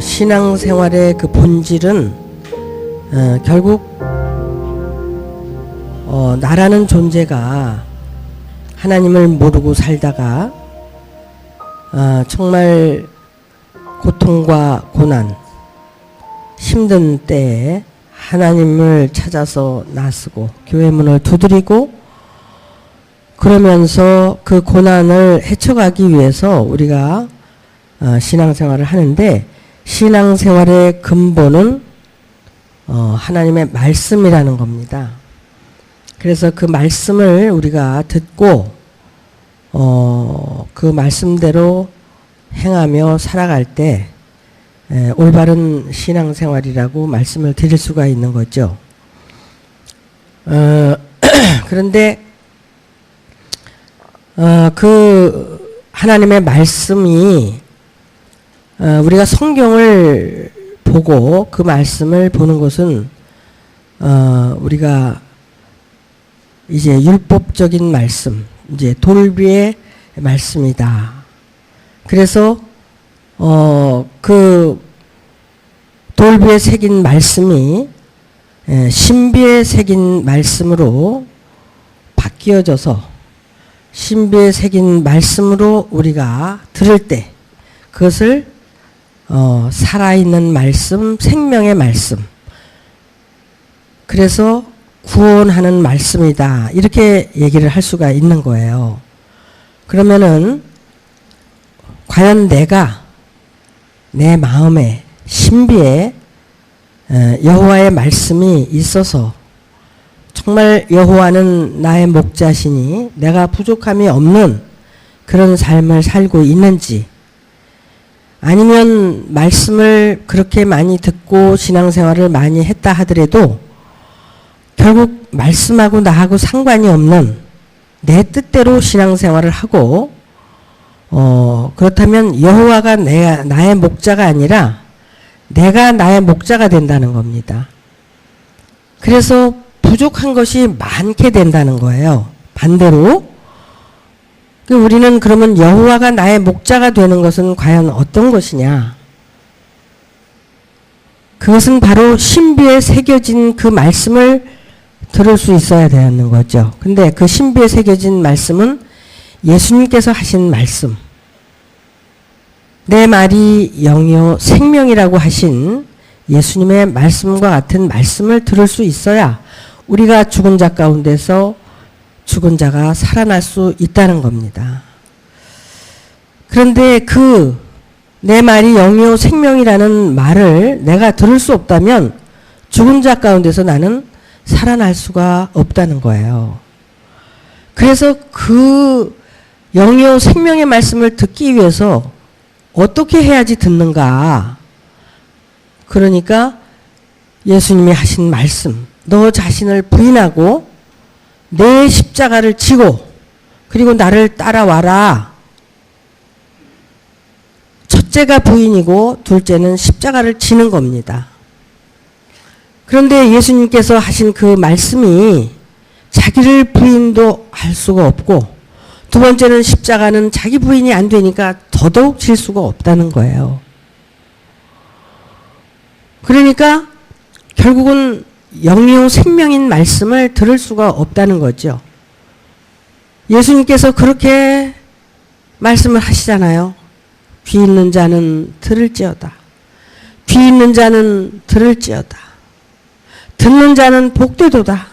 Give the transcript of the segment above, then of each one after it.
신앙생활의 그 본질은 결국 나라는 존재가 하나님을 모르고 살다가 정말 고통과 고난, 힘든 때에 하나님을 찾아서 나서고 교회 문을 두드리고 그러면서 그 고난을 헤쳐가기 위해서 우리가 신앙생활을 하는데, 신앙생활의 근본은 하나님의 말씀이라는 겁니다. 그래서 그 말씀을 우리가 듣고 그 말씀대로 행하며 살아갈 때 올바른 신앙생활이라고 말씀을 드릴 수가 있는 거죠. 그런데 그 하나님의 말씀이 우리가 성경을 보고 그 말씀을 보는 것은 우리가 이제 율법적인 말씀, 이제 돌비의 말씀이다. 그래서 그 돌비에 새긴 말씀이 신비에 새긴 말씀으로 바뀌어져서 신비에 새긴 말씀으로 우리가 들을 때 그것을 살아있는 말씀, 생명의 말씀, 그래서 구원하는 말씀이다, 이렇게 얘기를 할 수가 있는 거예요. 그러면은 과연 내가 내 마음에 신비에 여호와의 말씀이 있어서 정말 여호와는 나의 목자시니 내가 부족함이 없는 그런 삶을 살고 있는지, 아니면 말씀을 그렇게 많이 듣고 신앙생활을 많이 했다 하더라도 결국 말씀하고 나하고 상관이 없는 내 뜻대로 신앙생활을 하고 그렇다면 여호와가 나의 목자가 아니라 내가 나의 목자가 된다는 겁니다. 그래서 부족한 것이 많게 된다는 거예요. 반대로 우리는 그러면 여호와가 나의 목자가 되는 것은 과연 어떤 것이냐? 그것은 바로 신비에 새겨진 그 말씀을 들을 수 있어야 되는 거죠. 근데 그 신비에 새겨진 말씀은 예수님께서 하신 말씀, 내 말이 영이요 생명이라고 하신 예수님의 말씀과 같은 말씀을 들을 수 있어야 우리가 죽은 자 가운데서 죽은 자가 살아날 수 있다는 겁니다. 그런데 그 내 말이 영이요 생명이라는 말을 내가 들을 수 없다면 죽은 자 가운데서 나는 살아날 수가 없다는 거예요. 그래서 그 영이요 생명의 말씀을 듣기 위해서 어떻게 해야지 듣는가? 그러니까 예수님이 하신 말씀, 너 자신을 부인하고 내 십자가를 지고 그리고 나를 따라와라. 첫째가 부인이고 둘째는 십자가를 지는 겁니다. 그런데 예수님께서 하신 그 말씀이 자기를 부인도 할 수가 없고, 두 번째는 십자가는 자기 부인이 안 되니까 더더욱 질 수가 없다는 거예요. 그러니까 결국은 영이요 생명인 말씀을 들을 수가 없다는 거죠. 예수님께서 그렇게 말씀을 하시잖아요. 귀 있는 자는 들을지어다. 귀 있는 자는 들을지어다. 듣는 자는 복되도다.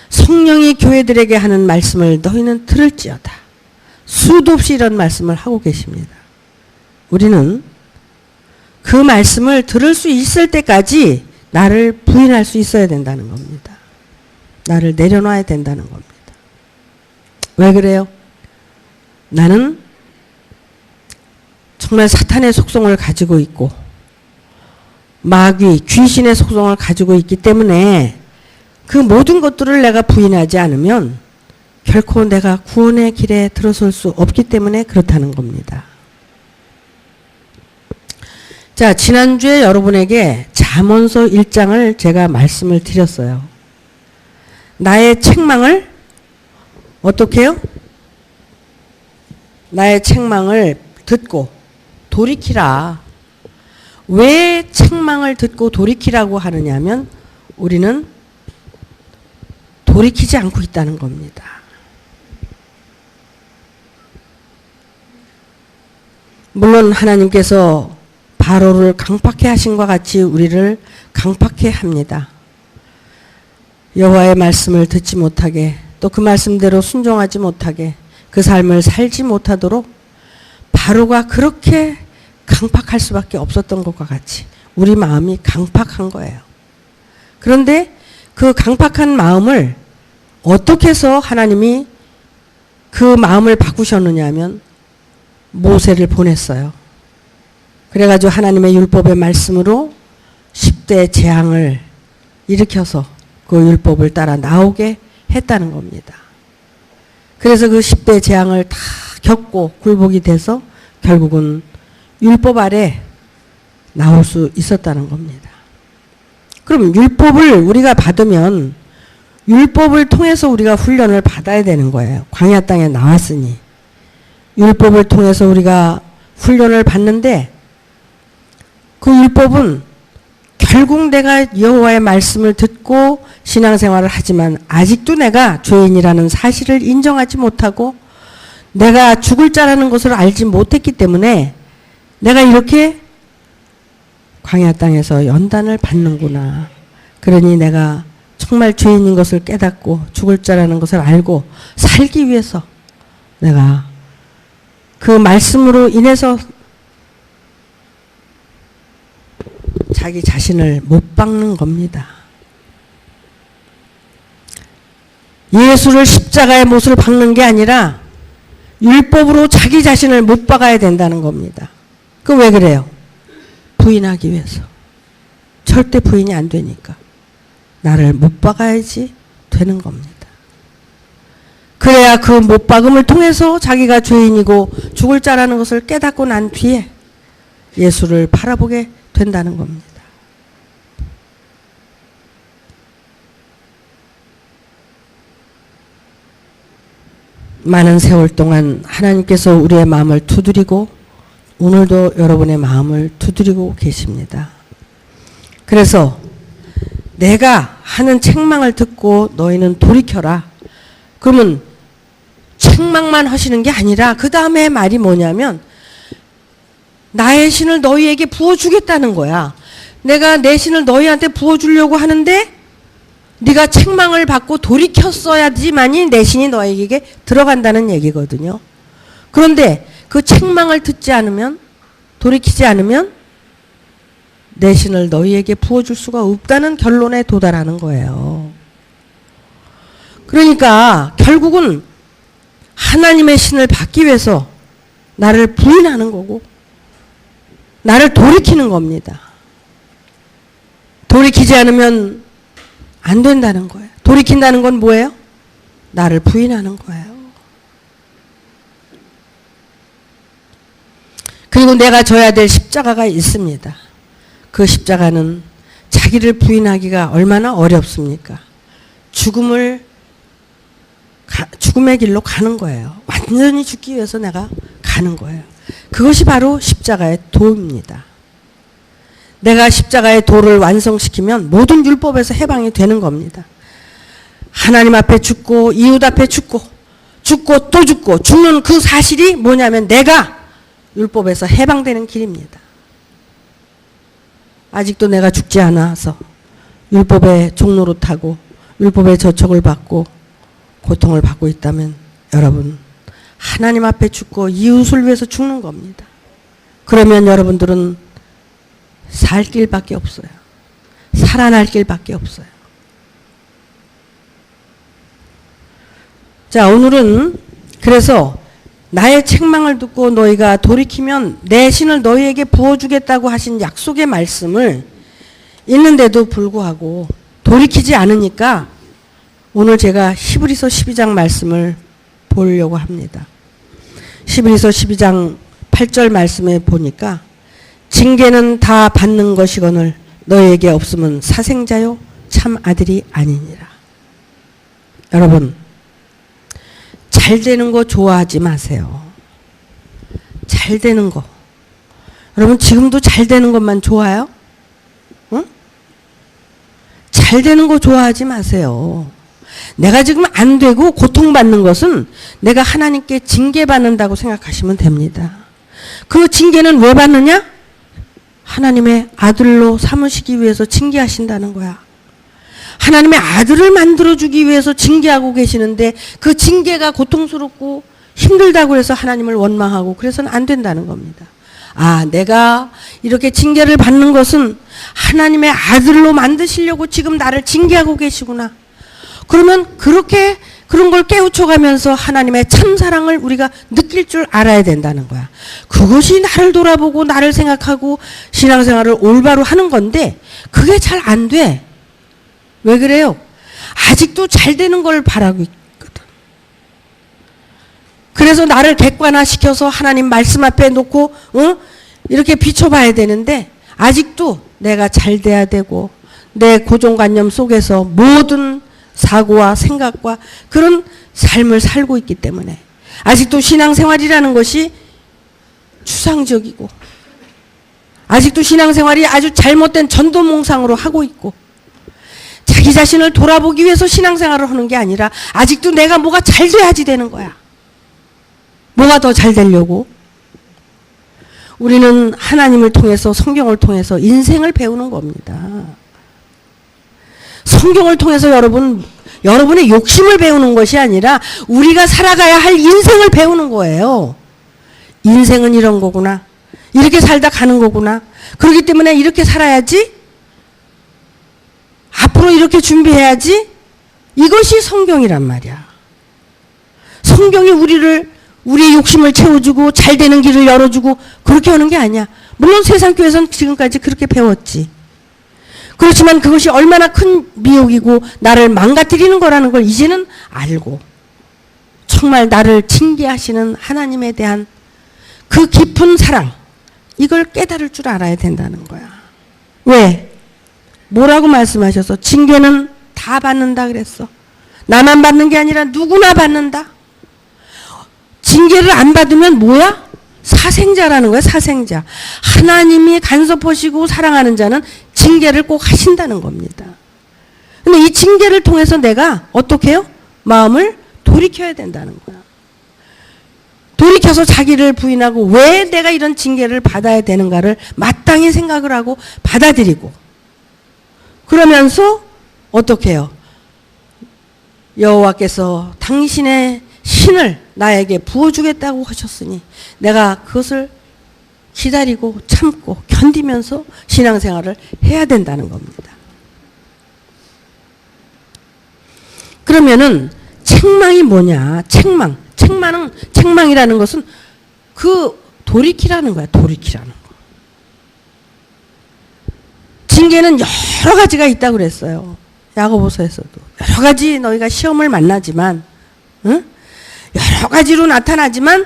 성령이 교회들에게 하는 말씀을 너희는 들을지어다. 수도 없이 이런 말씀을 하고 계십니다. 우리는 그 말씀을 들을 수 있을 때까지 나를 부인할 수 있어야 된다는 겁니다. 나를 내려놔야 된다는 겁니다. 왜 그래요? 나는 정말 사탄의 속성을 가지고 있고 마귀, 귀신의 속성을 가지고 있기 때문에 그 모든 것들을 내가 부인하지 않으면 결코 내가 구원의 길에 들어설 수 없기 때문에 그렇다는 겁니다. 자, 지난주에 여러분에게 잠언서 1장을 제가 말씀을 드렸어요. 나의 책망을 어떻게 해요? 나의 책망을 듣고 돌이키라. 왜 책망을 듣고 돌이키라고 하느냐면 우리는 돌이키지 않고 있다는 겁니다. 물론 하나님께서 바로를 강팍해 하신 것 같이 우리를 강팍해 합니다. 여호와의 말씀을 듣지 못하게 또 그 말씀대로 순종하지 못하게 그 삶을 살지 못하도록 바로가 그렇게 강팍할 수밖에 없었던 것과 같이 우리 마음이 강팍한 거예요. 그런데 그 강팍한 마음을 어떻게 해서 하나님이 그 마음을 바꾸셨느냐 하면 모세를 보냈어요. 그래가지고 하나님의 율법의 말씀으로 10대 재앙을 일으켜서 그 율법을 따라 나오게 했다는 겁니다. 그래서 그 10대 재앙을 다 겪고 굴복이 돼서 결국은 율법 아래 나올 수 있었다는 겁니다. 그럼 율법을 우리가 받으면 율법을 통해서 우리가 훈련을 받아야 되는 거예요. 광야 땅에 나왔으니. 율법을 통해서 우리가 훈련을 받는데 그 율법은 결국 내가 여호와의 말씀을 듣고 신앙생활을 하지만 아직도 내가 죄인이라는 사실을 인정하지 못하고 내가 죽을 자라는 것을 알지 못했기 때문에 내가 이렇게 광야 땅에서 연단을 받는구나. 그러니 내가 정말 죄인인 것을 깨닫고 죽을 자라는 것을 알고 살기 위해서 내가 그 말씀으로 인해서 자기 자신을 못 박는 겁니다. 예수를 십자가의 못을 박는 게 아니라 율법으로 자기 자신을 못 박아야 된다는 겁니다. 그 왜 그래요? 부인하기 위해서. 절대 부인이 안 되니까. 나를 못 박아야지 되는 겁니다. 그래야 그 못 박음을 통해서 자기가 죄인이고 죽을 자라는 것을 깨닫고 난 뒤에 예수를 바라보게 된다는 겁니다. 많은 세월 동안 하나님께서 우리의 마음을 두드리고 오늘도 여러분의 마음을 두드리고 계십니다. 그래서 내가 하는 책망을 듣고 너희는 돌이켜라. 그러면 책망만 하시는 게 아니라 그 다음에 말이 뭐냐면 나의 신을 너희에게 부어주겠다는 거야. 내가 내 신을 너희한테 부어주려고 하는데 네가 책망을 받고 돌이켰어야지만이 내 신이 너에게 들어간다는 얘기거든요. 그런데 그 책망을 듣지 않으면 돌이키지 않으면 내 신을 너희에게 부어줄 수가 없다는 결론에 도달하는 거예요. 그러니까 결국은 하나님의 신을 받기 위해서 나를 부인하는 거고 나를 돌이키는 겁니다. 돌이키지 않으면 안 된다는 거예요. 돌이킨다는 건 뭐예요? 나를 부인하는 거예요. 그리고 내가 져야 될 십자가가 있습니다. 그 십자가는 자기를 부인하기가 얼마나 어렵습니까? 죽음의 길로 가는 거예요. 완전히 죽기 위해서 내가 가는 거예요. 그것이 바로 십자가의 도입니다. 내가 십자가의 도를 완성시키면 모든 율법에서 해방이 되는 겁니다. 하나님 앞에 죽고 이웃 앞에 죽고 또 죽고 죽는 그 사실이 뭐냐면 내가 율법에서 해방되는 길입니다. 아직도 내가 죽지 않아서 율법의 종노릇하고 율법의 저촉을 받고 고통을 받고 있다면 여러분 하나님 앞에 죽고 이웃을 위해서 죽는 겁니다. 그러면 여러분들은 살 길밖에 없어요. 살아날 길밖에 없어요. 자, 오늘은 그래서 나의 책망을 듣고 너희가 돌이키면 내 신을 너희에게 부어주겠다고 하신 약속의 말씀을 있는데도 불구하고 돌이키지 않으니까 오늘 제가 히브리서 12장 말씀을 보려고 합니다. 히브리서 12장 8절 말씀에 보니까 징계는 다 받는 것이거늘 너희에게 없으면 사생자요 참 아들이 아니니라. 여러분 잘 되는 거 좋아하지 마세요. 잘 되는 거. 여러분 지금도 잘 되는 것만 좋아요? 응? 잘 되는 거 좋아하지 마세요. 내가 지금 안 되고 고통받는 것은 내가 하나님께 징계받는다고 생각하시면 됩니다. 그 징계는 왜 받느냐? 하나님의 아들로 삼으시기 위해서 징계하신다는 거야. 하나님의 아들을 만들어주기 위해서 징계하고 계시는데 그 징계가 고통스럽고 힘들다고 해서 하나님을 원망하고 그래서는 안 된다는 겁니다. 아, 내가 이렇게 징계를 받는 것은 하나님의 아들로 만드시려고 지금 나를 징계하고 계시구나. 그러면 그렇게 그런 걸 깨우쳐가면서 하나님의 참사랑을 우리가 느낄 줄 알아야 된다는 거야. 그것이 나를 돌아보고 나를 생각하고 신앙생활을 올바로 하는 건데 그게 잘 안 돼. 왜 그래요? 아직도 잘 되는 걸 바라고 있거든. 그래서 나를 객관화시켜서 하나님 말씀 앞에 놓고 이렇게 비춰봐야 되는데 아직도 내가 잘 돼야 되고 내 고정관념 속에서 모든 사고와 생각과 그런 삶을 살고 있기 때문에 아직도 신앙생활이라는 것이 추상적이고 아직도 신앙생활이 아주 잘못된 전도몽상으로 하고 있고 자기 자신을 돌아보기 위해서 신앙생활을 하는 게 아니라 아직도 내가 뭐가 잘 돼야지 되는 거야. 뭐가 더 잘 되려고? 우리는 하나님을 통해서 성경을 통해서 인생을 배우는 겁니다. 성경을 통해서 여러분의 욕심을 배우는 것이 아니라 우리가 살아가야 할 인생을 배우는 거예요. 인생은 이런 거구나. 이렇게 살다 가는 거구나. 그렇기 때문에 이렇게 살아야지. 앞으로 이렇게 준비해야지. 이것이 성경이란 말이야. 성경이 우리의 욕심을 채워주고 잘 되는 길을 열어주고 그렇게 하는 게 아니야. 물론 세상교회에서는 지금까지 그렇게 배웠지. 그렇지만 그것이 얼마나 큰 미혹이고 나를 망가뜨리는 거라는 걸 이제는 알고 정말 나를 징계하시는 하나님에 대한 그 깊은 사랑 이걸 깨달을 줄 알아야 된다는 거야. 왜? 뭐라고 말씀하셔서 징계는 다 받는다 그랬어. 나만 받는 게 아니라 누구나 받는다. 징계를 안 받으면 뭐야? 사생자라는 거야. 사생자. 하나님이 간섭하시고 사랑하는 자는 징계를 꼭 하신다는 겁니다. 근데 이 징계를 통해서 내가 어떻게 해요? 마음을 돌이켜야 된다는 거야. 돌이켜서 자기를 부인하고 왜 내가 이런 징계를 받아야 되는가를 마땅히 생각을 하고 받아들이고 그러면서 어떻게 해요? 여호와께서 당신의 신을 나에게 부어주겠다고 하셨으니 내가 그것을 기다리고 참고 견디면서 신앙생활을 해야 된다는 겁니다. 그러면은 책망이 뭐냐? 책망이라는 것은 그 돌이키라는 거야. 돌이키라는 거. 징계는 여러 가지가 있다고 그랬어요. 야고보서에서도. 여러 가지 너희가 시험을 만나지만 여러 가지로 나타나지만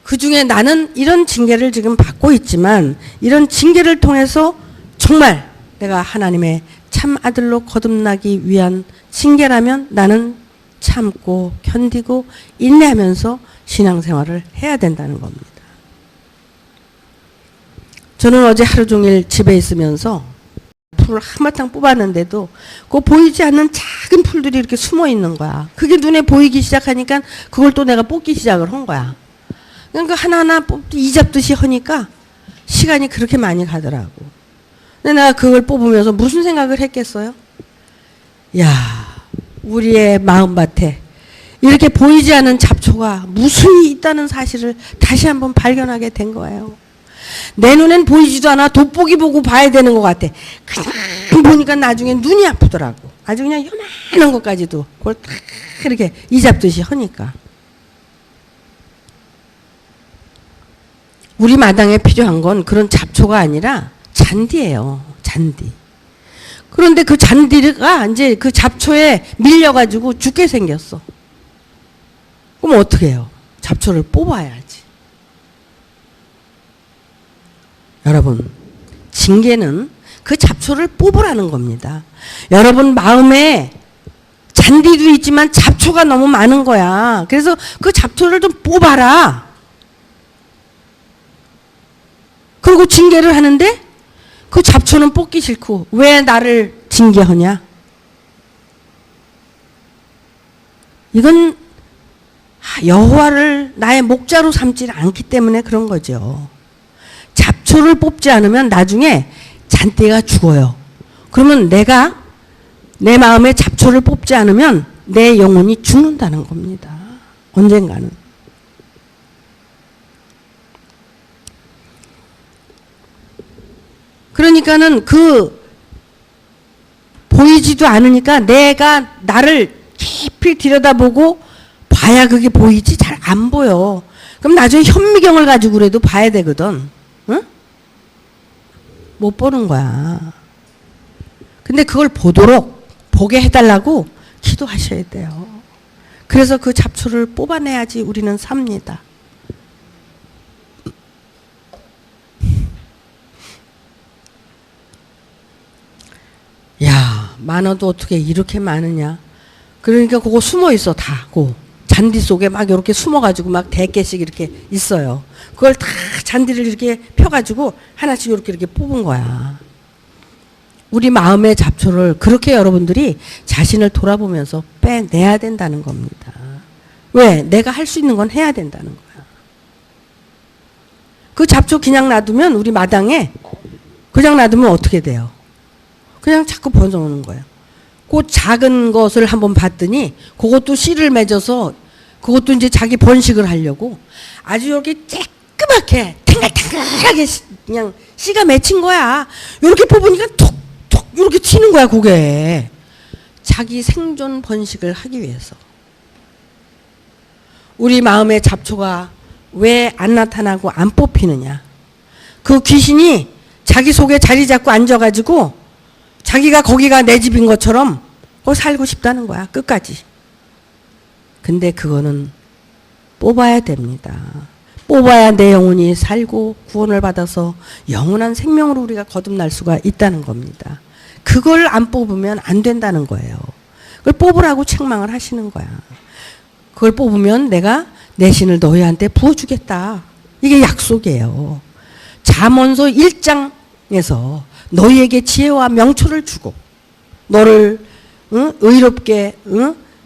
그 중에 나는 이런 징계를 지금 받고 있지만 이런 징계를 통해서 정말 내가 하나님의 참 아들로 거듭나기 위한 징계라면 나는 참고 견디고 인내하면서 신앙생활을 해야 된다는 겁니다. 저는 어제 하루 종일 집에 있으면서 풀을 한바탕 뽑았는데도 그 보이지 않는 작은 풀들이 이렇게 숨어 있는 거야. 그게 눈에 보이기 시작하니까 그걸 또 내가 뽑기 시작을 한 거야. 그러니까 하나하나 이 잡듯이 하니까 시간이 그렇게 많이 가더라고. 근데 내가 그걸 뽑으면서 무슨 생각을 했겠어요? 야, 우리의 마음밭에 이렇게 보이지 않는 잡초가 무수히 있다는 사실을 다시 한번 발견하게 된 거예요. 내 눈엔 보이지도 않아 돋보기 보고 봐야 되는 것 같아. 그냥 보니까 나중에 눈이 아프더라고. 아주 그냥 요만한 것까지도 그걸 딱 이렇게 이 잡듯이 하니까. 우리 마당에 필요한 건 그런 잡초가 아니라 잔디예요. 잔디. 그런데 그 잔디가 이제 그 잡초에 밀려가지고 죽게 생겼어. 그럼 어떻게 해요? 잡초를 뽑아야지. 여러분, 징계는 그 잡초를 뽑으라는 겁니다. 여러분 마음에 잔디도 있지만 잡초가 너무 많은 거야. 그래서 그 잡초를 좀 뽑아라. 그리고 징계를 하는데 그 잡초는 뽑기 싫고 왜 나를 징계하냐? 이건 여호와를 나의 목자로 삼지 않기 때문에 그런 거죠. 잡초를 뽑지 않으면 나중에 잔디가 죽어요. 그러면 내가 내 마음에 잡초를 뽑지 않으면 내 영혼이 죽는다는 겁니다. 언젠가는. 그러니까는 그 보이지도 않으니까 내가 나를 깊이 들여다보고 봐야 그게 보이지 잘 안 보여. 그럼 나중에 현미경을 가지고 그래도 봐야 되거든. 응? 못 보는 거야. 근데 그걸 보게 해달라고 기도하셔야 돼요. 그래서 그 잡초를 뽑아내야지 우리는 삽니다. 야, 많아도 어떻게 이렇게 많으냐. 그러니까 그거 숨어 있어 다. 잔디 속에 막 이렇게 숨어가지고 막 100개씩 이렇게 있어요. 그걸 다 잔디를 이렇게 펴가지고 하나씩 이렇게 뽑은 거야. 우리 마음의 잡초를 그렇게 여러분들이 자신을 돌아보면서 빼내야 된다는 겁니다. 왜? 내가 할 수 있는 건 해야 된다는 거야. 그 잡초 그냥 놔두면 우리 마당에 그냥 놔두면 어떻게 돼요? 그냥 자꾸 번져오는 거예요. 그 작은 것을 한번 봤더니 그것도 씨를 맺어서 그것도 이제 자기 번식을 하려고 아주 이렇게 쬐끄맣게 탱글탱글하게 그냥 씨가 맺힌 거야. 이렇게 뽑으니까 툭툭 이렇게 튀는 거야. 그게 자기 생존 번식을 하기 위해서. 우리 마음의 잡초가 왜 안 나타나고 안 뽑히느냐. 그 귀신이 자기 속에 자리 잡고 앉아가지고 자기가 거기가 내 집인 것처럼 거기 살고 싶다는 거야. 끝까지. 근데 그거는 뽑아야 됩니다. 뽑아야 내 영혼이 살고 구원을 받아서 영원한 생명으로 우리가 거듭날 수가 있다는 겁니다. 그걸 안 뽑으면 안 된다는 거예요. 그걸 뽑으라고 책망을 하시는 거야. 그걸 뽑으면 내가 내 신을 너희한테 부어주겠다. 이게 약속이에요. 잠언서 1장에서 너희에게 지혜와 명철을 주고 너를 의롭게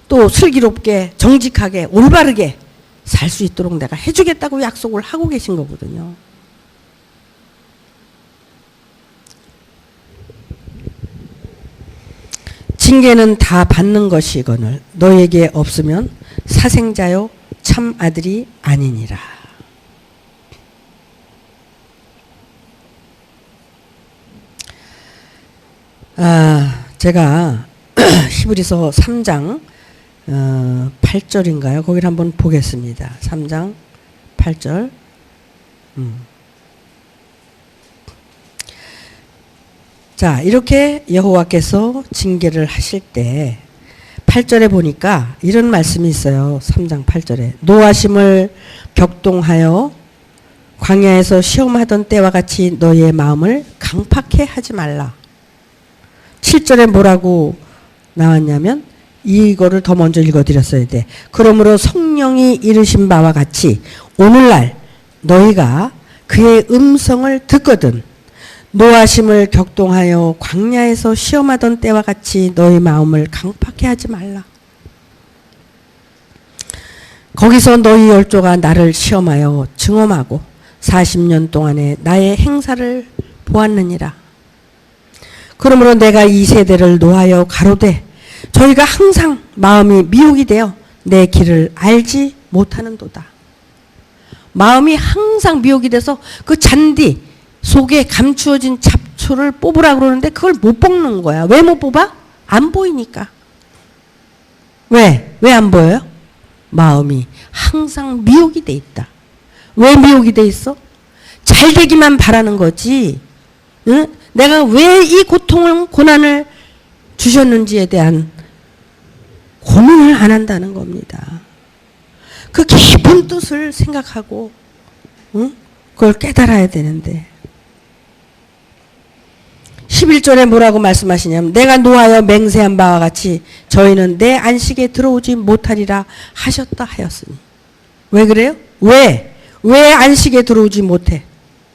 또 슬기롭게 정직하게 올바르게 살 수 있도록 내가 해주겠다고 약속을 하고 계신 거거든요. 징계는 다 받는 것이거늘 너희에게 없으면 사생자요 참 아들이 아니니라. 제가 히브리서 3장 8절인가요? 거기를 한번 보겠습니다. 3장 8절. 자, 이렇게 여호와께서 징계를 하실 때 8절에 보니까 이런 말씀이 있어요. 3장 8절에 노하심을 격동하여 광야에서 시험하던 때와 같이 너희의 마음을 강팍해 하지 말라. 7절에 뭐라고 나왔냐면 이거를 더 먼저 읽어드렸어야 돼. 그러므로 성령이 이르신 바와 같이 오늘날 너희가 그의 음성을 듣거든 노하심을 격동하여 광야에서 시험하던 때와 같이 너희 마음을 강팍해 하지 말라. 거기서 너희 열조가 나를 시험하여 증험하고 40년 동안에 나의 행사를 보았느니라. 그러므로 내가 이 세대를 노하여 가로되 저희가 항상 마음이 미혹이 되어 내 길을 알지 못하는도다. 마음이 항상 미혹이 돼서 그 잔디 속에 감추어진 잡초를 뽑으라고 그러는데 그걸 못 뽑는 거야. 왜 못 뽑아? 안 보이니까. 왜? 왜 안 보여요? 마음이 항상 미혹이 돼 있다. 왜 미혹이 돼 있어? 잘 되기만 바라는 거지. 응? 내가 왜 이 고통을, 고난을 주셨는지에 대한 고민을 안 한다는 겁니다. 그 깊은 뜻을 생각하고, 응? 그걸 깨달아야 되는데. 11절에 뭐라고 말씀하시냐면 내가 노하여 맹세한 바와 같이 저희는 내 안식에 들어오지 못하리라 하셨다 하였으니. 왜 그래요? 왜? 왜 안식에 들어오지 못해?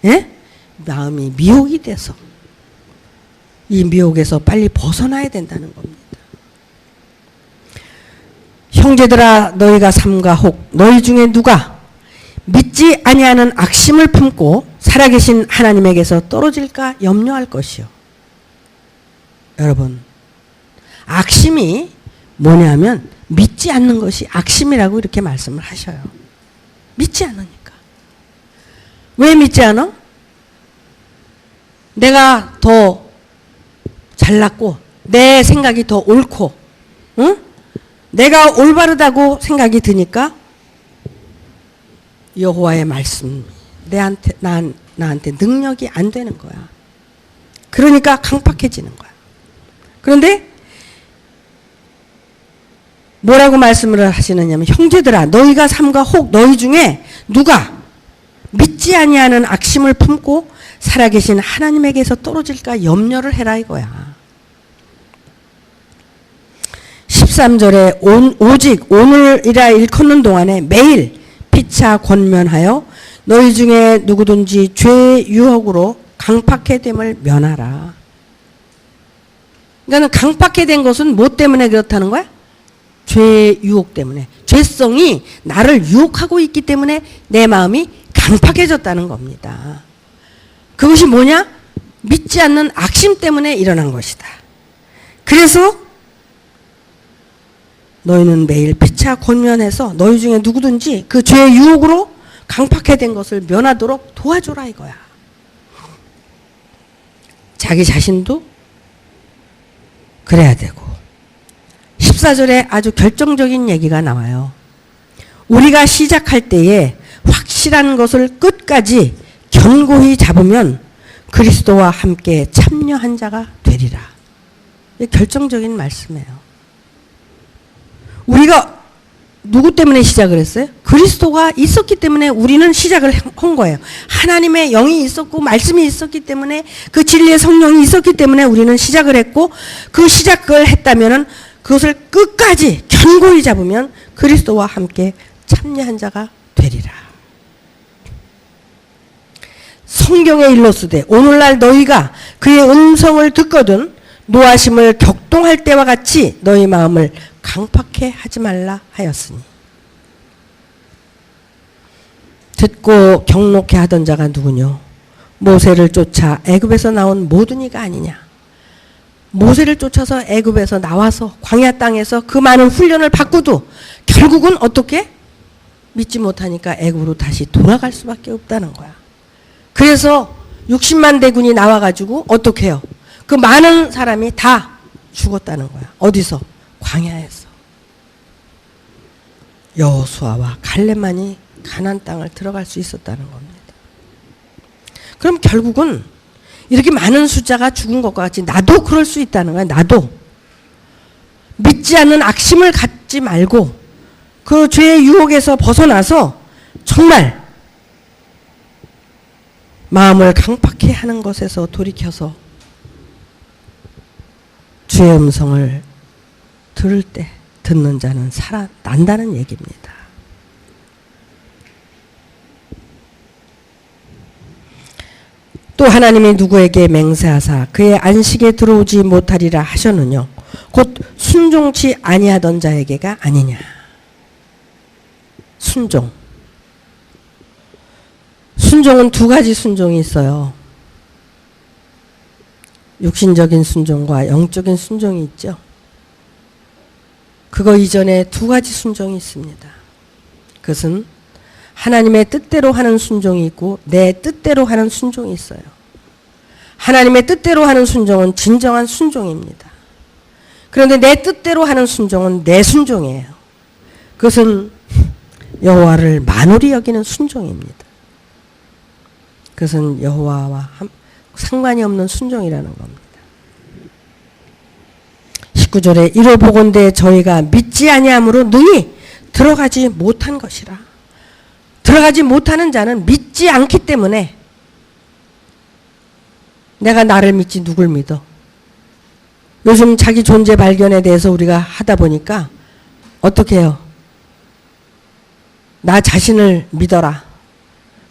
예? 마음이 미혹이 돼서. 이 미혹에서 빨리 벗어나야 된다는 겁니다. 형제들아 너희가 삼가 혹 너희 중에 누가 믿지 아니하는 악심을 품고 살아계신 하나님에게서 떨어질까 염려할 것이요. 여러분, 악심이 뭐냐면 믿지 않는 것이 악심이라고 이렇게 말씀을 하셔요. 믿지 않으니까. 왜 믿지 않아? 내가 더 잘났고 내 생각이 더 옳고, 응? 내가 올바르다고 생각이 드니까 여호와의 말씀 나한테 능력이 안 되는 거야. 그러니까 강팍해지는 거야. 그런데 뭐라고 말씀을 하시느냐면 형제들아 너희가 삼가 혹 너희 중에 누가 믿지 아니하는 악심을 품고 살아계신 하나님에게서 떨어질까 염려를 해라 이거야. 13절에 오직 오늘이라 일컫는 동안에 매일 피차 권면하여 너희 중에 누구든지 죄의 유혹으로 강팍해 됨을 면하라. 그러니까 강팍해 된 것은 뭐 때문에 그렇다는 거야? 죄의 유혹 때문에. 죄성이 나를 유혹하고 있기 때문에 내 마음이 강팍해졌다는 겁니다. 그것이 뭐냐? 믿지 않는 악심 때문에 일어난 것이다. 그래서 너희는 매일 피차 권면해서 너희 중에 누구든지 그 죄의 유혹으로 강팍해 된 것을 면하도록 도와줘라 이거야. 자기 자신도 그래야 되고. 14절에 아주 결정적인 얘기가 나와요. 우리가 시작할 때에 확실한 것을 끝까지 견고히 잡으면 그리스도와 함께 참여한 자가 되리라. 이게 결정적인 말씀이에요. 우리가 누구 때문에 시작을 했어요? 그리스도가 있었기 때문에 우리는 시작을 한 거예요. 하나님의 영이 있었고 말씀이 있었기 때문에 그 진리의 성령이 있었기 때문에 우리는 시작을 했고 그 시작을 했다면은 그것을 끝까지 견고히 잡으면 그리스도와 함께 참여한 자가 되리라. 성경에 일러쓰되 오늘날 너희가 그의 음성을 듣거든 노하심을 격동할 때와 같이 너희 마음을 강팍해 하지 말라 하였으니. 듣고 경록해 하던 자가 누구뇨? 모세를 쫓아 애굽에서 나온 모든 이가 아니냐. 모세를 쫓아서 애굽에서 나와서 광야 땅에서 그 많은 훈련을 받고도 결국은 어떻게? 믿지 못하니까 애굽으로 다시 돌아갈 수밖에 없다는 거야. 그래서 60만 대군이 나와가지고 어떻게 해요? 그 많은 사람이 다 죽었다는 거야. 어디서? 광야에서. 여호수아와 갈렙만이 가나안 땅을 들어갈 수 있었다는 겁니다. 그럼 결국은 이렇게 많은 숫자가 죽은 것과 같이 나도 그럴 수 있다는 거야. 나도. 믿지 않는 악심을 갖지 말고 그 죄의 유혹에서 벗어나서 정말 마음을 강팍해 하는 것에서 돌이켜서 주의 음성을 들을 때 듣는 자는 살아난다는 얘기입니다. 또 하나님이 누구에게 맹세하사 그의 안식에 들어오지 못하리라 하셨느뇨 곧 순종치 아니하던 자에게가 아니냐. 순종. 순종은 두 가지 순종이 있어요. 육신적인 순종과 영적인 순종이 있죠. 그거 이전에 두 가지 순종이 있습니다. 그것은 하나님의 뜻대로 하는 순종이 있고 내 뜻대로 하는 순종이 있어요. 하나님의 뜻대로 하는 순종은 진정한 순종입니다. 그런데 내 뜻대로 하는 순종은 내 순종이에요. 그것은 여호와를 만홀히 여기는 순종입니다. 그것은 여호와와 상관이 없는 순종이라는 겁니다. 19절에 이로 보건대 저희가 믿지 아니함으로 능히 들어가지 못한 것이라. 들어가지 못하는 자는 믿지 않기 때문에 내가 나를 믿지 누굴 믿어? 요즘 자기 존재 발견에 대해서 우리가 하다 보니까 어떻게 해요? 나 자신을 믿어라.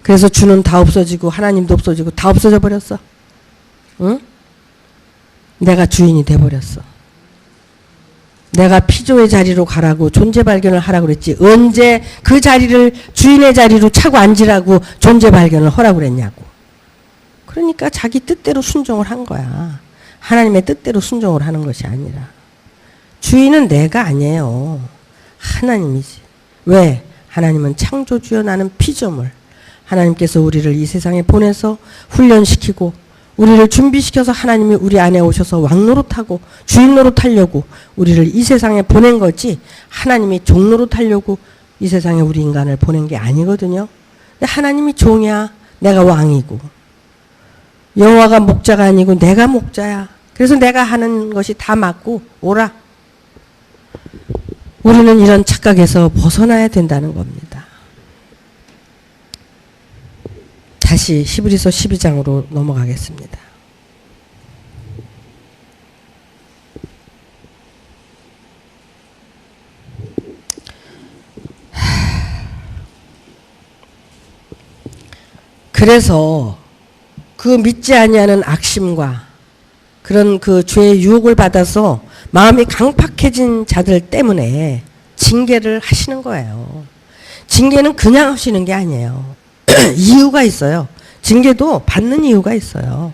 그래서 주는 다 없어지고 하나님도 없어지고 다 없어져 버렸어. 응? 내가 주인이 돼버렸어. 내가 피조의 자리로 가라고 존재 발견을 하라고 그랬지. 언제 그 자리를 주인의 자리로 차고 앉으라고 존재 발견을 하라고 그랬냐고. 그러니까 자기 뜻대로 순종을 한 거야. 하나님의 뜻대로 순종을 하는 것이 아니라. 주인은 내가 아니에요. 하나님이지. 왜? 하나님은 창조주여 나는 피조물. 하나님께서 우리를 이 세상에 보내서 훈련시키고 우리를 준비시켜서 하나님이 우리 안에 오셔서 왕노릇하고 주인 노릇하려고 우리를 이 세상에 보낸 거지 하나님이 종 노릇하려고 이 세상에 우리 인간을 보낸 게 아니거든요. 근데 하나님이 종이야. 내가 왕이고. 여호와가 목자가 아니고 내가 목자야. 그래서 내가 하는 것이 다 맞고 오라. 우리는 이런 착각에서 벗어나야 된다는 겁니다. 다시 히브리서 12장으로 넘어가겠습니다. 그래서 그 믿지 아니하는 악심과 그런 그 죄의 유혹을 받아서 마음이 강팍해진 자들 때문에 징계를 하시는 거예요. 징계는 그냥 하시는 게 아니에요. 이유가 있어요. 징계도 받는 이유가 있어요.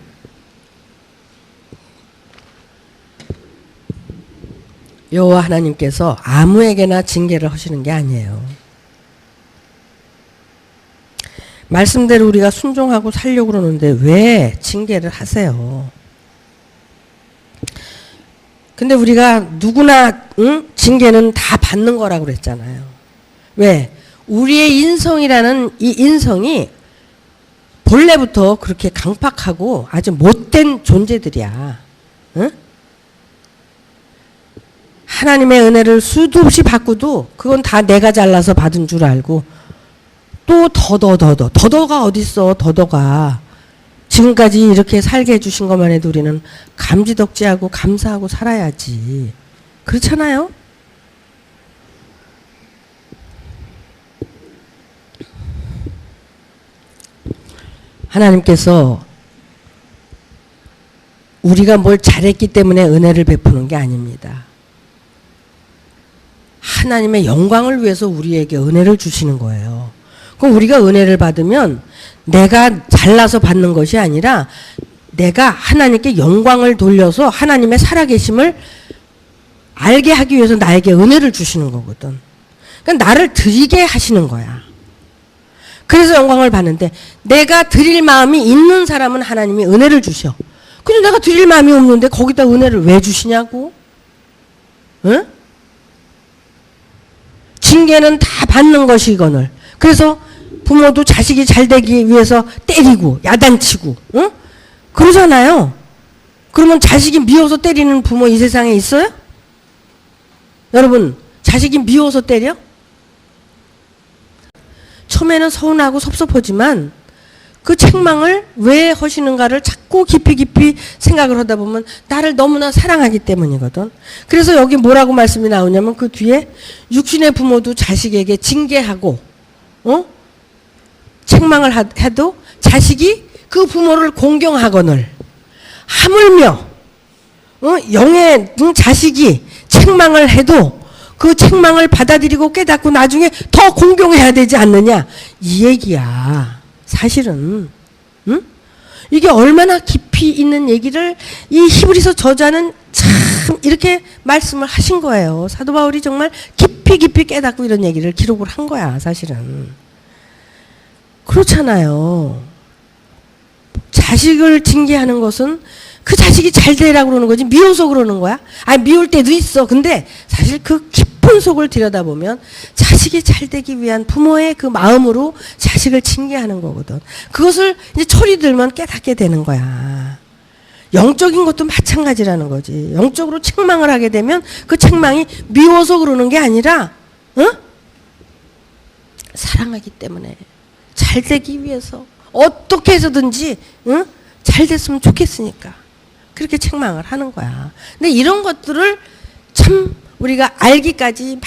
여호와 하나님께서 아무에게나 징계를 하시는 게 아니에요. 말씀대로 우리가 순종하고 살려고 그러는데 왜 징계를 하세요? 근데 우리가 누구나 징계는 다 받는 거라고 그랬잖아요. 왜? 우리의 인성이라는 이 인성이 본래부터 그렇게 강팍하고 아주 못된 존재들이야. 응? 하나님의 은혜를 수도 없이 받고도 그건 다 내가 잘나서 받은 줄 알고 또 더더가 어딨어. 더더가 지금까지 이렇게 살게 해주신 것만 해도 우리는 감지덕지하고 감사하고 살아야지. 그렇잖아요? 하나님께서 우리가 뭘 잘했기 때문에 은혜를 베푸는 게 아닙니다. 하나님의 영광을 위해서 우리에게 은혜를 주시는 거예요. 그럼 우리가 은혜를 받으면 내가 잘나서 받는 것이 아니라 내가 하나님께 영광을 돌려서 하나님의 살아계심을 알게 하기 위해서 나에게 은혜를 주시는 거거든. 그러니까 나를 드리게 하시는 거야. 그래서 영광을 받는데 내가 드릴 마음이 있는 사람은 하나님이 은혜를 주셔. 근데 내가 드릴 마음이 없는데 거기다 은혜를 왜 주시냐고? 응? 징계는 다 받는 것이 이거늘. 그래서 부모도 자식이 잘 되기 위해서 때리고 야단치고 응? 그러잖아요. 그러면 자식이 미워서 때리는 부모 이 세상에 있어요? 여러분 자식이 미워서 때려? 처음에는 서운하고 섭섭하지만 그 책망을 왜 하시는가를 자꾸 깊이 생각을 하다 보면 나를 너무나 사랑하기 때문이거든. 그래서 여기 뭐라고 말씀이 나오냐면 그 뒤에 육신의 부모도 자식에게 징계하고 책망을 해도 자식이 그 부모를 공경하거늘 하물며 영의 자식이 책망을 해도 그 책망을 받아들이고 깨닫고 나중에 더 공경해야 되지 않느냐 이 얘기야. 사실은 이게 얼마나 깊이 있는 얘기를 이 히브리서 저자는 참 이렇게 말씀을 하신 거예요. 사도 바울이 정말 깊이 깨닫고 이런 얘기를 기록을 한 거야. 사실은 그렇잖아요. 자식을 징계하는 것은 그 자식이 잘 되라고 그러는 거지 미워서 그러는 거야? 아니 미울 때도 있어. 근데 사실 그 깊은 속을 들여다보면 자식이 잘 되기 위한 부모의 그 마음으로 자식을 징계하는 거거든. 그것을 이제 철이 들면 깨닫게 되는 거야. 영적인 것도 마찬가지라는 거지. 영적으로 책망을 하게 되면 그 책망이 미워서 그러는 게 아니라 사랑하기 때문에 잘 되기 위해서 어떻게 해서든지 잘 됐으면 좋겠으니까 그렇게 책망을 하는 거야. 근데 이런 것들을 참 우리가 알기까지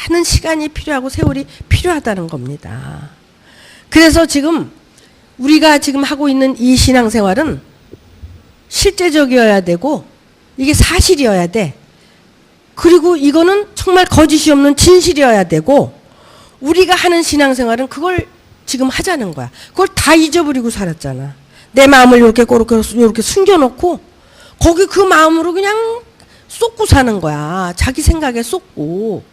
많은 시간이 필요하고 세월이 필요하다는 겁니다. 그래서 지금 우리가 지금 하고 있는 이 신앙생활은 실제적이어야 되고 이게 사실이어야 돼. 그리고 이거는 정말 거짓이 없는 진실이어야 되고 우리가 하는 신앙생활은 그걸 지금 하자는 거야. 그걸 다 잊어버리고 살았잖아. 내 마음을 이렇게 숨겨놓고 거기 그 마음으로 그냥 쏟고 사는 거야. 자기 생각에 쏟고.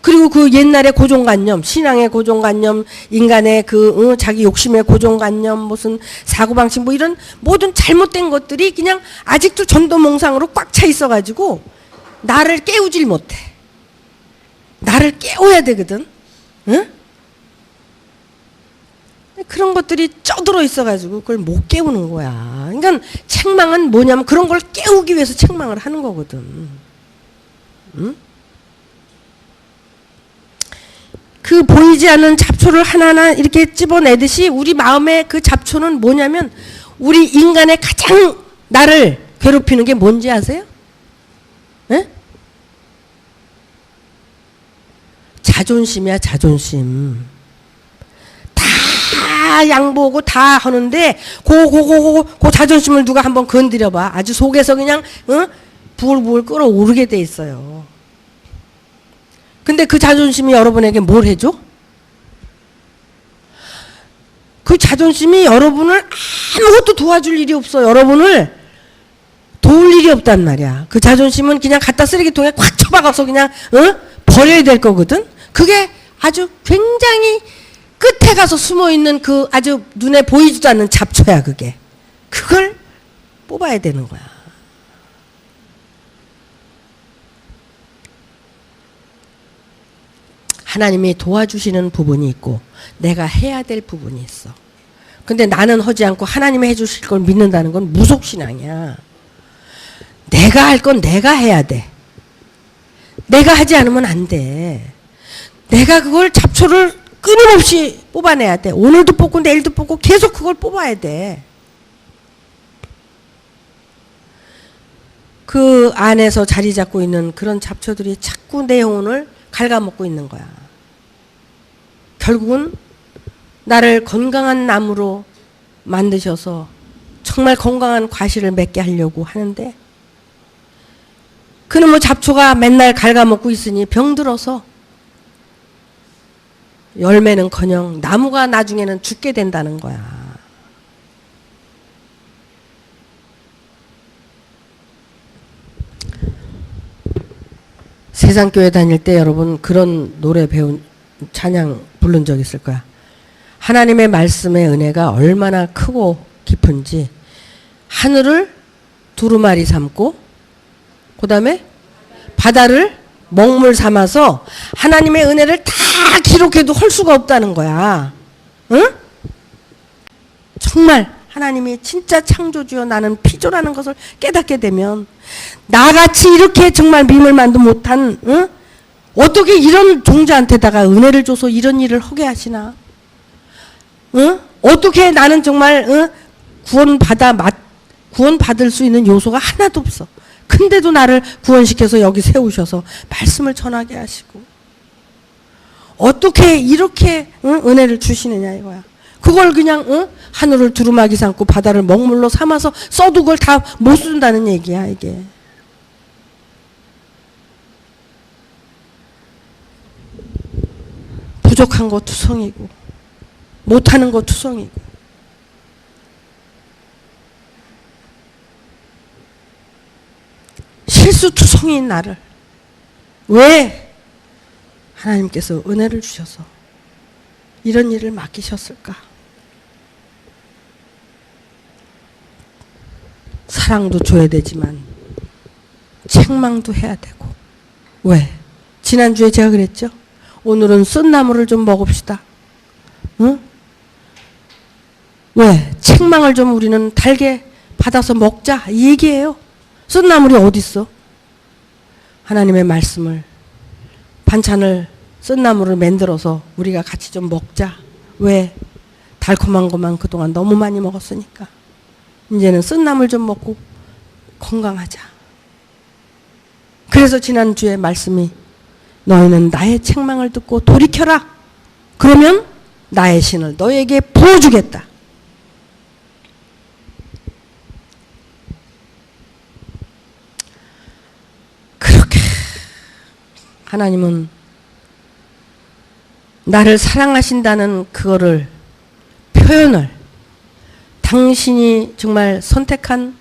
그리고 그 옛날의 고정관념, 신앙의 고정관념, 인간의 그 자기 욕심의 고정관념, 무슨 사고방식 뭐 이런 모든 잘못된 것들이 그냥 아직도 전도몽상으로 꽉 차 있어가지고 나를 깨우질 못해. 나를 깨워야 되거든. 응? 그런 것들이 쪄들어 있어가지고 그걸 못 깨우는 거야. 그러니까 책망은 뭐냐면 그런 걸 깨우기 위해서 책망을 하는 거거든. 응? 그 보이지 않는 잡초를 하나하나 이렇게 찝어내듯이 우리 마음의 그 잡초는 뭐냐면 우리 인간의 가장 나를 괴롭히는 게 뭔지 아세요? 에? 자존심이야, 자존심. 다 양보하고 다 하는데 그 자존심을 누가 한번 건드려봐. 아주 속에서 그냥 부글부글 끓어오르게 돼 있어요. 근데 그 자존심이 여러분에게 뭘 해줘? 그 자존심이 여러분을 아무것도 도와줄 일이 없어. 여러분을 도울 일이 없단 말이야. 그 자존심은 그냥 갖다 쓰레기통에 꽉 쳐박아서 그냥 버려야 될 거거든. 그게 아주 굉장히 끝에 가서 숨어있는 그 아주 눈에 보이지도 않는 잡초야. 그게. 그걸 뽑아야 되는 거야. 하나님이 도와주시는 부분이 있고 내가 해야 될 부분이 있어. 근데 나는 하지 않고 하나님이 해주실 걸 믿는다는 건 무속신앙이야. 내가 할 건 내가 해야 돼. 내가 하지 않으면 안 돼. 내가 그걸 잡초를 끊임없이 뽑아내야 돼. 오늘도 뽑고 내일도 뽑고 계속 그걸 뽑아야 돼. 그 안에서 자리 잡고 있는 그런 잡초들이 자꾸 내 영혼을 갉아먹고 있는 거야. 결국은 나를 건강한 나무로 만드셔서 정말 건강한 과실을 맺게 하려고 하는데 그놈의 잡초가 맨날 갉아먹고 있으니 병들어서 열매는커녕 나무가 나중에는 죽게 된다는 거야. 세상교회 다닐 때 여러분 그런 노래 찬양 부른 적 있을 거야. 하나님의 말씀의 은혜가 얼마나 크고 깊은지 하늘을 두루마리 삼고 그 다음에 바다를 먹물 삼아서 하나님의 은혜를 다 기록해도 할 수가 없다는 거야. 응? 정말 하나님이 진짜 창조주여 나는 피조라는 것을 깨닫게 되면 나같이 이렇게 정말 미물만도 못한 어떻게 이런 종자한테다가 은혜를 줘서 이런 일을 하게 하시나? 어떻게 나는 정말 구원받을 수 있는 요소가 하나도 없어. 근데도 나를 구원시켜서 여기 세우셔서 말씀을 전하게 하시고 어떻게 이렇게 은혜를 주시느냐 이거야. 그걸 그냥 하늘을 두루마기 삼고 바다를 먹물로 삼아서 써도 그걸 다 못 쓴다는 얘기야, 이게. 부족한 거 투성이고 못하는 거 투성이고 실수투성이인 나를 왜 하나님께서 은혜를 주셔서 이런 일을 맡기셨을까? 사랑도 줘야 되지만 책망도 해야 되고. 왜? 지난주에 제가 그랬죠? 오늘은 쓴 나물을 좀 먹읍시다. 응? 왜? 책망을 좀 우리는 달게 받아서 먹자, 이 얘기예요. 쓴 나물이 어디 있어? 하나님의 말씀을, 반찬을, 쓴 나물을 만들어서 우리가 같이 좀 먹자. 왜? 달콤한 것만 그동안 너무 많이 먹었으니까. 이제는 쓴 나물 좀 먹고 건강하자. 그래서 지난주에 말씀이 너희는 나의 책망을 듣고 돌이켜라. 그러면 나의 신을 너에게 부어주겠다. 그렇게 하나님은 나를 사랑하신다는 그거를 표현을 당신이 정말 선택한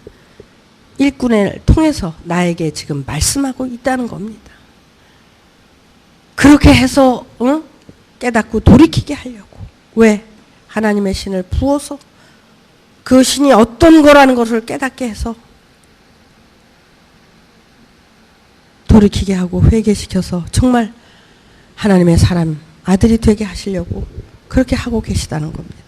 일꾼을 통해서 나에게 지금 말씀하고 있다는 겁니다. 그렇게 해서 깨닫고 돌이키게 하려고. 왜? 하나님의 신을 부어서 그 신이 어떤 거라는 것을 깨닫게 해서 돌이키게 하고 회개시켜서 정말 하나님의 사람, 아들이 되게 하시려고 그렇게 하고 계시다는 겁니다.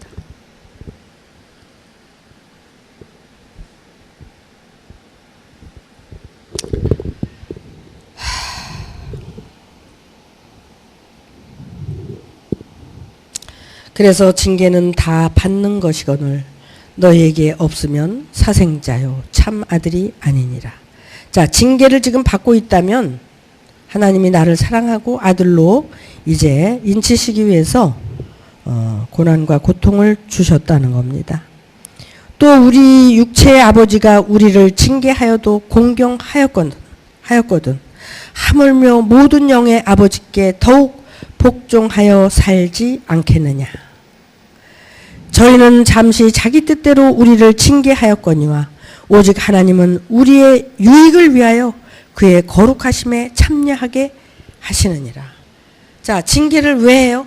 그래서 징계는 다 받는 것이거늘 너희에게 없으면 사생자요 참 아들이 아니니라. 자, 징계를 지금 받고 있다면 하나님이 나를 사랑하고 아들로 이제 인치시기 위해서 고난과 고통을 주셨다는 겁니다. 또 우리 육체의 아버지가 우리를 징계하여도 공경하였거든. 하물며 모든 영의 아버지께 더욱 복종하여 살지 않겠느냐. 저희는 잠시 자기 뜻대로 우리를 징계하였거니와 오직 하나님은 우리의 유익을 위하여 그의 거룩하심에 참여하게 하시느니라. 자, 징계를 왜 해요?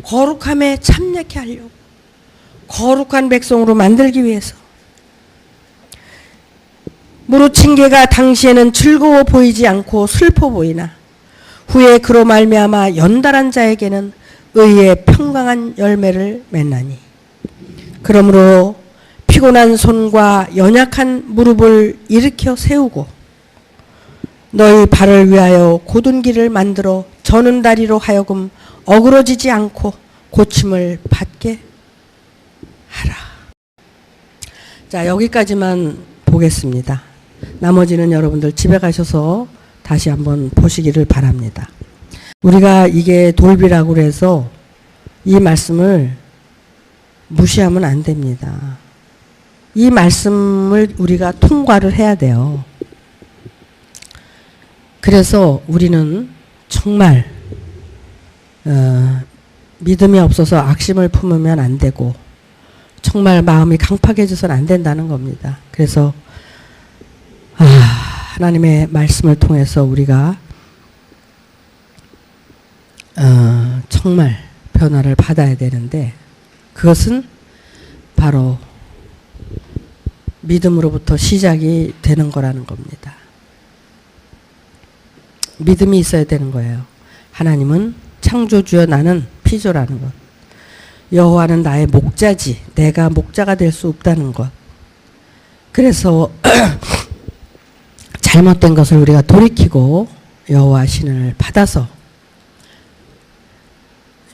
거룩함에 참여케 하려고. 거룩한 백성으로 만들기 위해서. 무릇 징계가 당시에는 즐거워 보이지 않고 슬퍼 보이나 후에 그로 말미암아 연달한 자에게는 의의 평강한 열매를 맺나니. 그러므로 피곤한 손과 연약한 무릎을 일으켜 세우고 너희 발을 위하여 곧은 길을 만들어 저는 다리로 하여금 어그러지지 않고 고침을 받게 하라. 자, 여기까지만 보겠습니다. 나머지는 여러분들 집에 가셔서 다시 한번 보시기를 바랍니다. 우리가 이게 돌비라고 해서 이 말씀을 무시하면 안 됩니다. 이 말씀을 우리가 통과를 해야 돼요. 그래서 우리는 정말 믿음이 없어서 악심을 품으면 안 되고 정말 마음이 강팍해져서는 안 된다는 겁니다. 그래서 하나님의 말씀을 통해서 우리가 정말 변화를 받아야 되는데 그것은 바로 믿음으로부터 시작이 되는 거라는 겁니다. 믿음이 있어야 되는 거예요. 하나님은 창조주여 나는 피조라는 것. 여호와는 나의 목자지 내가 목자가 될 수 없다는 것. 그래서 잘못된 것을 우리가 돌이키고 여호와 신을 받아서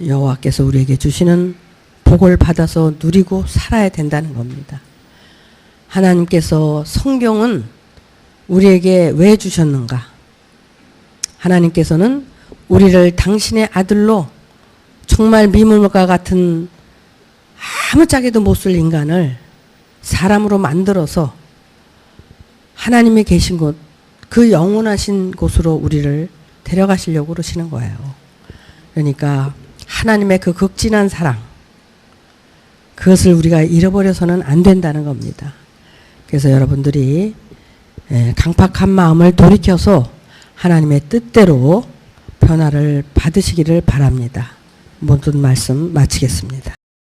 여호와께서 우리에게 주시는 복을 받아서 누리고 살아야 된다는 겁니다. 하나님께서 성경은 우리에게 왜 주셨는가? 하나님께서는 우리를 당신의 아들로 정말 미물과 같은 아무짝에도 못 쓸 인간을 사람으로 만들어서 하나님이 계신 곳, 그 영원하신 곳으로 우리를 데려가시려고 그러시는 거예요. 그러니까 하나님의 그 극진한 사랑, 그것을 우리가 잃어버려서는 안 된다는 겁니다. 그래서 여러분들이 강팍한 마음을 돌이켜서 하나님의 뜻대로 변화를 받으시기를 바랍니다. 모든 말씀 마치겠습니다.